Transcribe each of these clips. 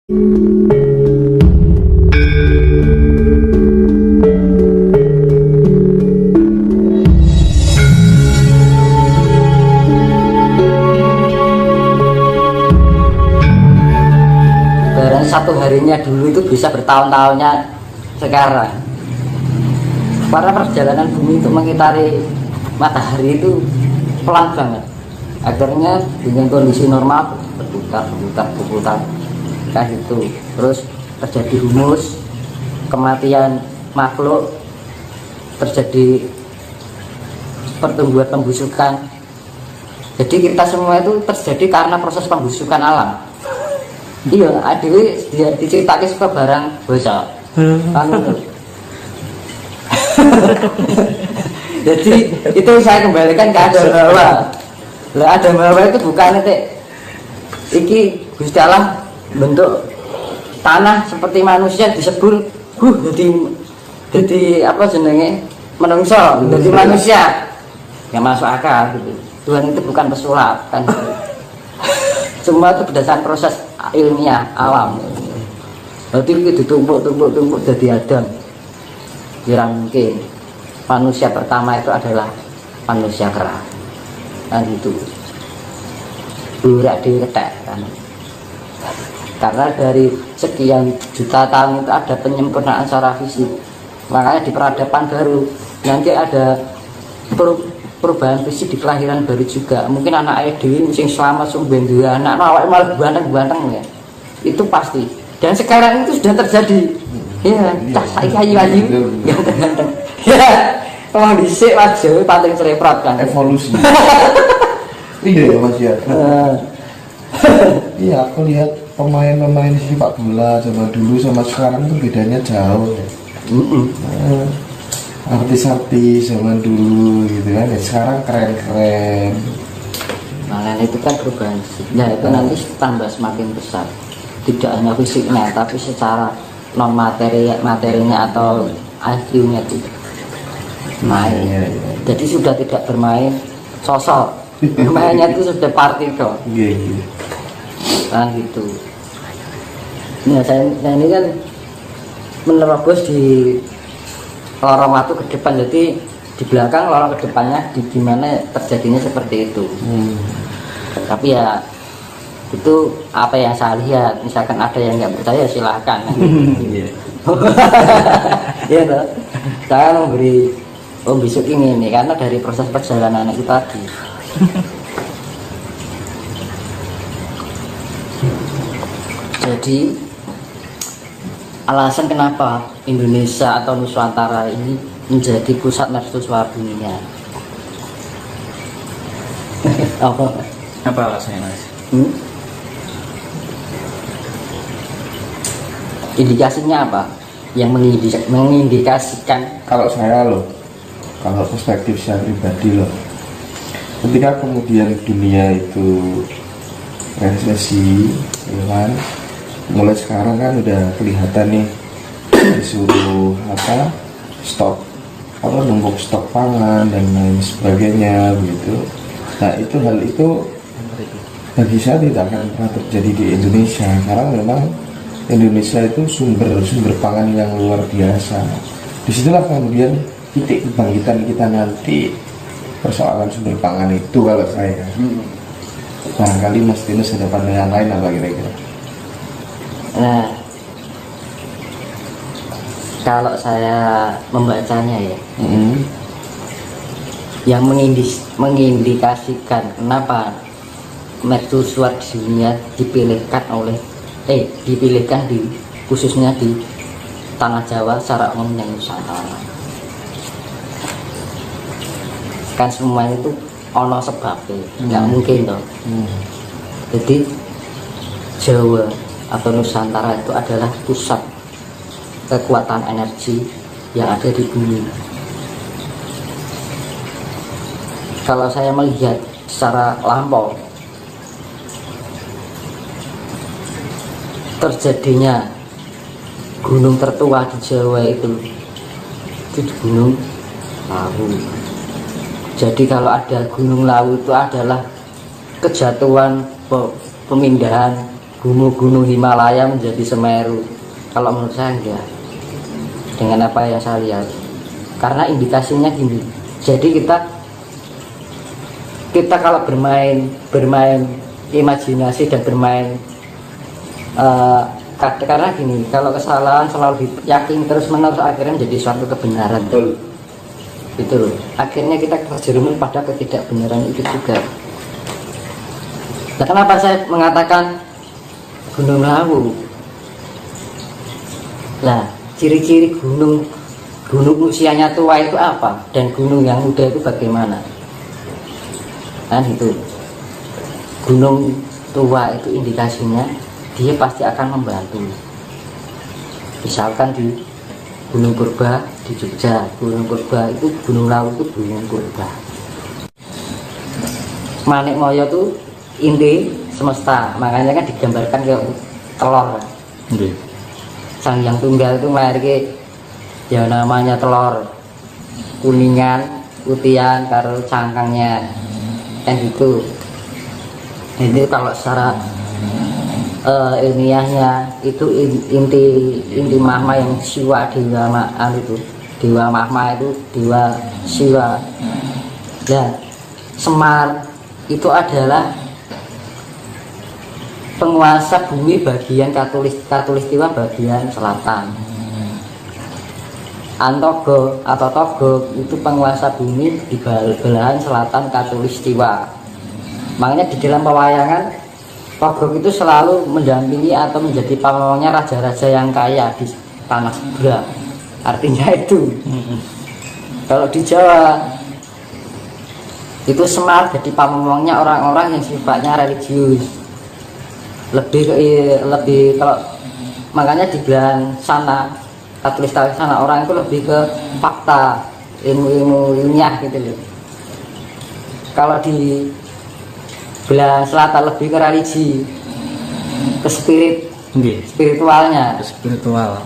Satu harinya dulu itu bisa bertahun-tahunnya sekarang. Para perjalanan bumi untuk mengitari matahari itu pelan banget. Akhirnya dengan kondisi normal berputar kayak itu. Terus terjadi humus, kematian makhluk, terjadi pertumbuhan pembusukan. Jadi kita semua itu terjadi karena proses pembusukan alam. Iya, adewe dia diceritake suka barang bocah. Jadi itu saya kembalikan ke Adam Hawa. Lah Adam Hawa itu bukan iki Gusti Allah bentuk tanah seperti manusia disebul jadi apa jenenge menungso, jadi manusia. Ya masuk akal gitu. Tuhan itu bukan pesulap kan. Semua itu berdasarkan proses ilmiah alam. Berarti itu ditumpuk jadi Adam. Kira mungkin manusia pertama itu adalah manusia kera. Kan itu. Burak diketek kan. Karena dari sekian juta tahun itu ada penyempurnaan secara fisik. Makanya di peradaban baru nanti ada perubahan fisik di kelahiran baru juga. Mungkin anak ayah dewi sing selamat sumben dua anak awak malah ganteng ya, itu pasti. Dan sekarang itu sudah terjadi. Ya cah saiki ayu ganteng ya emang dhisik wajah paling cereprot kan evolusi. Iya Mas ya. Iya, aku lihat pemain-pemain sepak bola zaman dulu sama sekarang itu bedanya jauh ya. Artis-artis zaman dulu gitu kan, ya sekarang keren-keren. Nah itu kan perubahan fisiknya itu nanti tambah semakin besar. Tidak hanya fisiknya tapi secara non materinya atau IQ-nya itu main. Jadi sudah tidak bermain sosok, bermainnya itu sudah partikel. Kan gitu. Nah saya ini kan menerobos di lorong waktu ke depan, jadi di belakang lorong ke depannya di mana terjadinya seperti itu. Tapi ya itu apa yang saya lihat, misalkan ada yang nggak percaya silahkan. Ya toh, saya memberi besok ini nih karena dari proses perjalanan itu tadi. Jadi alasan kenapa Indonesia atau Nusantara ini menjadi pusat mercusuar dunia. Apa alasannya Mas? Indikasinya apa? Yang mengindikasikan? Kalau saya loh, kalau perspektif saya pribadi loh, ketika kemudian dunia itu resesi, ya kan? Mulai sekarang kan udah kelihatan nih disuruh stok numpuk stok pangan dan lain sebagainya begitu. Nah itu hal itu bagi saya tidak akan pernah terjadi di Indonesia karena memang Indonesia itu sumber pangan yang luar biasa. Disitulah kemudian titik kebangkitan kita nanti persoalan sumber pangan itu kalau saya. Barangkali Mas Tinus ada pandangan lain apa kira-kira? Nah, kalau saya membacanya ya, yang mengindikasikan kenapa mercusuar dunia dipilihkan khususnya di tanah Jawa secara umum dan Nusantara. Kan semuanya itu ono sebabnya, nggak mungkin toh. Jadi Jawa atau Nusantara itu adalah pusat kekuatan energi yang ada di bumi. Kalau saya melihat secara lampau terjadinya gunung tertua di Jawa itu di Gunung Lawu. Jadi kalau ada Gunung Lawu itu adalah kejatuhan pemindahan gunung-gunung Himalaya menjadi Semeru. Kalau menurut saya enggak, dengan apa yang saya lihat. Karena indikasinya gini, jadi kita kalau bermain imajinasi dan bermain karena gini, kalau kesalahan selalu yakin terus menerus akhirnya menjadi suatu kebenaran. Itu loh, akhirnya kita terjerumus pada ketidakbenaran itu juga. Nah, kenapa saya mengatakan Gunung Lawu? Nah, ciri-ciri gunung usianya tua itu apa, dan gunung yang muda itu bagaimana? Kan itu, gunung tua itu indikasinya dia pasti akan membantu. Misalkan di Gunung Purba di Jogja, Gunung Purba itu, Gunung Lawu itu Gunung Purba. Manik Moyo itu inti semesta, makanya kan digambarkan kayak telur. Sang Hyang Tunggal itu melahirkan ya namanya telur, kuningan, putihan, karo cangkangnya, kan gitu. Ini kalau secara ilmiahnya itu inti mahma yang siwa dewa itu dewa mahma itu dewa siwa. Dan Semar itu adalah penguasa bumi bagian katulistiwa bagian selatan. Antogo atau Togo itu penguasa bumi di belahan selatan katulistiwa. Makanya di dalam pewayangan Togo itu selalu mendampingi atau menjadi pamongnya raja-raja yang kaya di tanah seberang. Artinya itu. Kalau di Jawa itu Semar jadi pamongnya orang-orang yang sifatnya religius. Lebih kalau makanya di belahan sana katulistiwa sana orang itu lebih ke fakta, ilmu ilmiah gitu loh. Kalau di belahan selatan lebih ke religi, ke spiritualnya. Spiritual.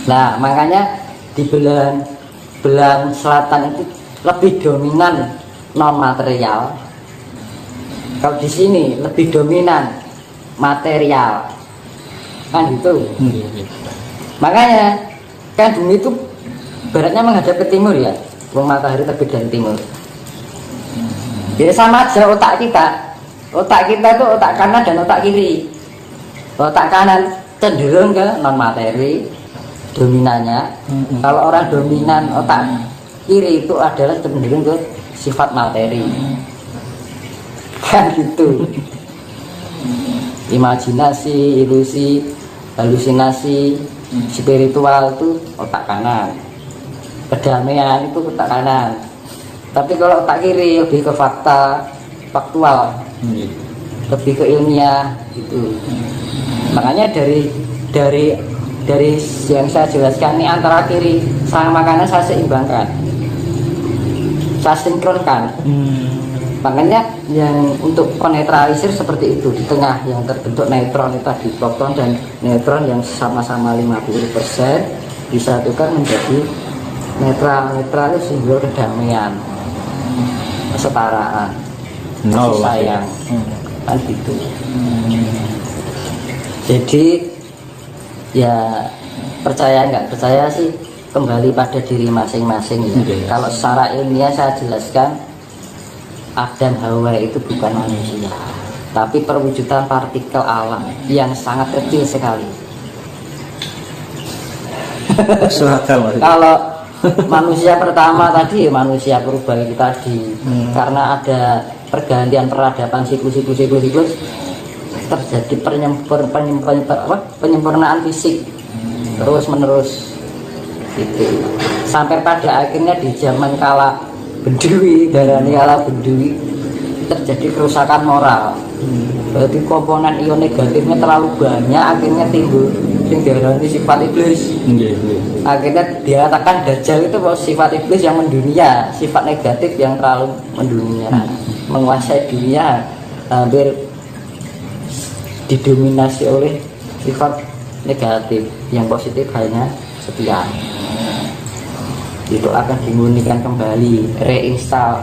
Nah, makanya di belahan selatan itu lebih dominan non material. Kalau di sini lebih dominan material, kan gitu. Makanya kan bumi itu baratnya menghadap ke timur ya, matahari terbit dari timur. Jadi sama aja otak kita itu otak kanan dan otak kiri. Otak kanan cenderung ke non materi dominannya. Kalau orang dominan otak kiri itu adalah cenderung ke sifat materi, kan gitu. Imajinasi, ilusi, halusinasi, spiritual itu otak kanan. Kedamaian itu otak kanan. Tapi kalau otak kiri lebih ke faktual, lebih ke ilmiah gitu. Makanya dari yang saya jelaskan ini antara kiri sama kanan saya seimbangkan, saya sinkronkan. Makanya yang untuk konetralisir seperti itu, di tengah yang terbentuk neutron itu tadi, proton dan neutron yang sama-sama 50% disatukan menjadi netral itu simbol kedamaian, kesetaraan, kasih sayang, kan gitu. Jadi ya percaya nggak percaya sih kembali pada diri masing-masing ya. Kalau secara ilmiah saya jelaskan, Adam Hawa itu bukan manusia, tapi perwujudan partikel alam yang sangat kecil sekali. Kalau manusia pertama tadi, manusia purba itu tadi, karena ada pergantian peradaban siklus terjadi penyempurnaan fisik terus menerus itu sampai pada akhirnya di zaman kala Bedui, darani kala Bedui terjadi kerusakan moral. Berarti komponen ion negatifnya terlalu banyak, akhirnya timbul yang darani sifat iblis. Akhirnya dikatakan Dajjal itu sifat iblis yang mendunia, sifat negatif yang terlalu mendunia, menguasai dunia, hampir didominasi oleh sifat negatif, yang positif hanya sekian. Itu akan dimurnikan kembali, reinstall.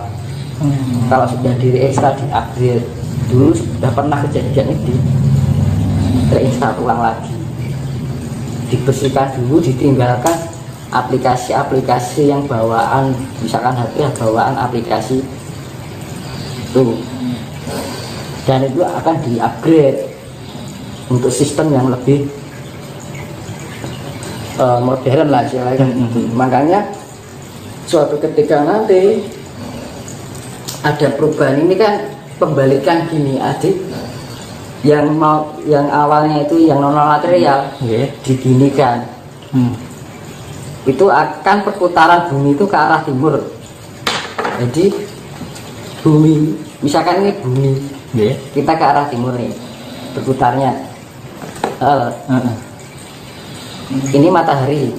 Kalau sudah di reinstall, di upgrade. Dulu sudah pernah kejadian ini terinstall ulang lagi, dibersihkan dulu, ditinggalkan aplikasi-aplikasi yang bawaan, misalkan HP yang bawaan aplikasi itu, dan itu akan di-upgrade untuk sistem yang lebih modern lah istilahnya. Makanya suatu ketika nanti ada perubahan ini kan pembalikan gini adik, yang awalnya itu yang non material diginikan, itu akan perputaran bumi itu ke arah timur. Jadi bumi, misalkan ini bumi, kita ke arah timur nih berputarnya. Ini matahari,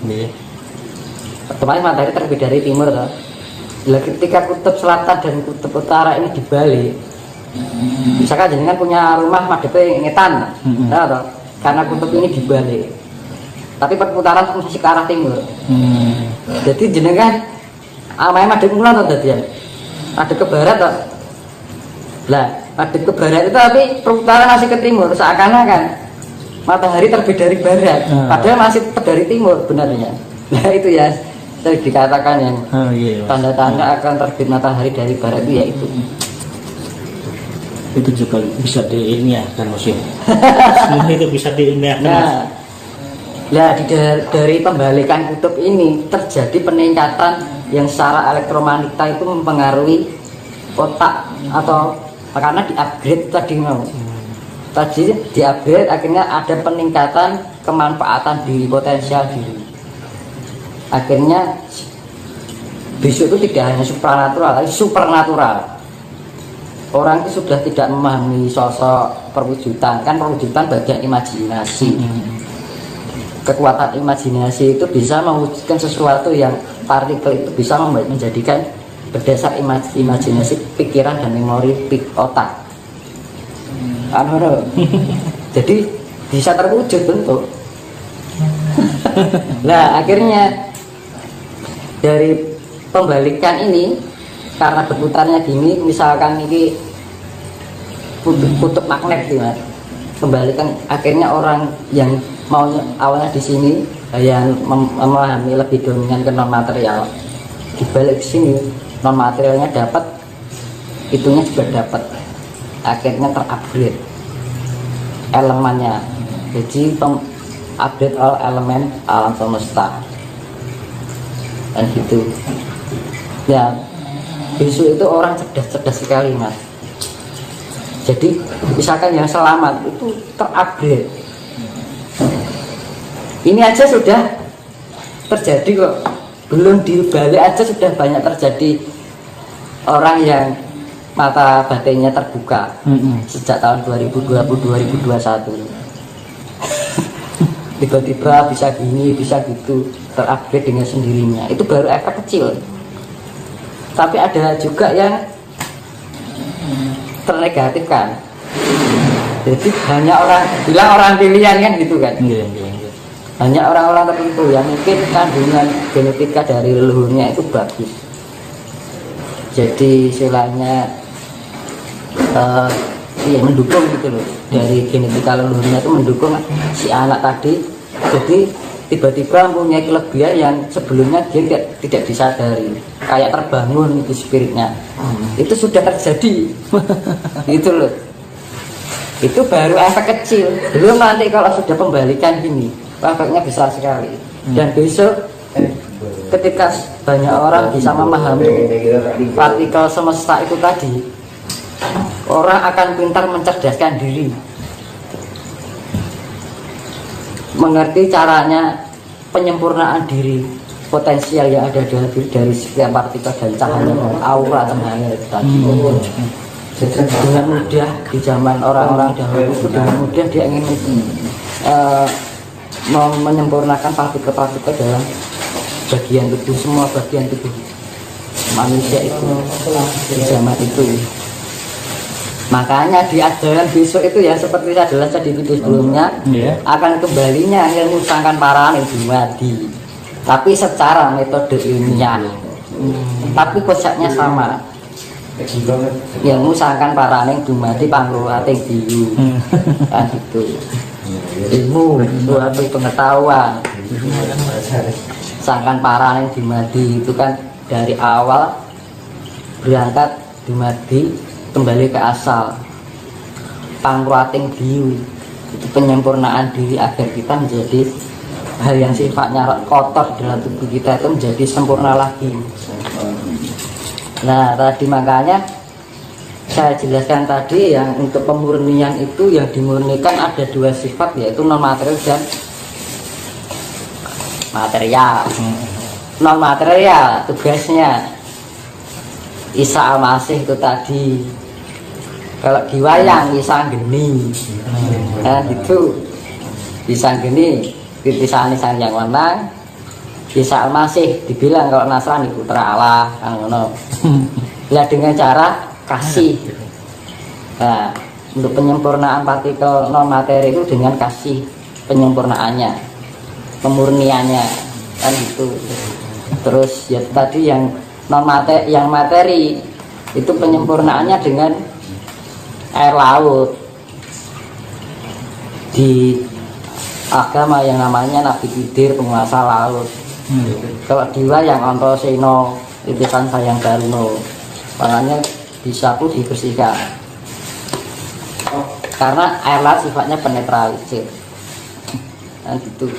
otomatis matahari terbit dari timur toh. Bila ketika kutub selatan dan kutub utara ini dibalik, misalkan jenengan punya rumah madhepe ngetan, toh, karena kutub ini dibalik, tapi perputaran masih ke arah timur. Jadi jenengan amai madhep mulon toh dadian. Madhep ke barat toh. Lah, madhep ke barat itu tapi perputaran masih ke timur, seakan-akan matahari terbit dari barat, padahal masih dari timur benarnya. Nah itu ya tadi dikatakan yang tanda-tanda akan terbit matahari dari barat itu, yaitu itu juga bisa diilmiahkan musim. Semua itu bisa diilmiahkan. Nah, dari pembalikan kutub ini terjadi peningkatan yang secara elektromagnetika itu mempengaruhi otak, atau karena di-upgrade tadi di-upgrade akhirnya ada peningkatan kemanfaatan diri, potensial diri. Akhirnya besok itu tidak hanya supranatural, tapi supernatural. Orang itu sudah tidak memahami sosok perwujudan, kan perwujudan bagian imajinasi. Kekuatan imajinasi itu bisa mewujudkan sesuatu yang partikel itu bisa menjadikan berdasar imajinasi pikiran dan memori otak. Jadi bisa terwujud bentuk. Nah akhirnya dari pembalikan ini, karena berputarnya gini, misalkan ini kutub magnet gitu, kembalikan akhirnya orang yang mau awalnya di sini yang memahami lebih dominan ke non material, dibalik sini non materialnya dapat, itunya juga dapat, akhirnya terupgrade elemennya. Jadi update all elemen alam semesta dan gitu ya. Besok itu orang cerdas sekali mas. Jadi misalkan yang selamat itu terupgrade, ini aja sudah terjadi kok, belum dibalik aja sudah banyak terjadi orang yang mata batinnya terbuka sejak tahun 2020-2021. Tiba-tiba bisa gini, bisa gitu, terupgrade dengan sendirinya. Itu baru efek kecil. Tapi ada juga yang ternegatifkan. Jadi hanya orang pilihan kan gitu kan. Hanya orang-orang tertentu yang mungkin kandungan genetika dari leluhurnya itu bagus. Jadi istilahnya mendukung gitu loh, dari genetika leluhurnya itu mendukung si anak tadi. Jadi tiba-tiba punya kelebihan yang sebelumnya dia tidak disadari, kayak terbangun itu spiritnya. Itu sudah terjadi. Gitu loh. Itu baru efek kecil, belum nanti kalau sudah pembalikan gini efeknya besar sekali. Dan besok ketika banyak orang bisa memahami partikel semesta itu tadi, orang akan pintar mencerdaskan diri, mengerti caranya penyempurnaan diri, potensial yang ada dari setiap partikel dan cahaya, aura cahaya itu tadi. Dengan mudah di zaman orang-orang dahulu, dengan mudah dia ingin menyempurnakan partikel-partikel dalam bagian tubuh, semua bagian tubuh manusia itu di zaman itu. Makanya di ajaran besok itu ya seperti saya jelaskan di video sebelumnya, akan kembalinya ilmu sangkan paraning dumadi, tapi secara metode ilmiah, tapi konsepnya sama. Ilmu sangkan paraning dumadi pangluwating biyu, kan gitu. ilmu, suatu pengetahuan. Sangkan para yang dimadi itu kan dari awal berangkat dimadi kembali ke asal. Pangruating diu itu penyempurnaan diri agar kita menjadi hal yang sifatnya kotor dalam tubuh kita itu menjadi sempurna lagi. Nah tadi makanya saya jelaskan tadi yang untuk pemurnian itu yang dimurnikan ada dua sifat, yaitu non material dan material. Non material tugasnya Isa Al-Masih itu tadi, kalau diwayang Isa geni, nah itu Isa geni titisan sang yang menang. Isa Al-Masih dibilang kalau Nasrani putra Allah kan ngono. Ya dengan cara kasih. Nah, untuk penyempurnaan partikel non materi itu dengan kasih penyempurnaannya, pemurniannya kan itu. Terus ya tadi yang non materi, yang materi itu penyempurnaannya dengan air laut. Di agama yang namanya Nabi Khidir, penguasa laut. Kalau diwa yang Antasena, titisan sayang Daruno, makanya disapu dibersihkan. Karena air laut sifatnya penetralisir. Nah gitu.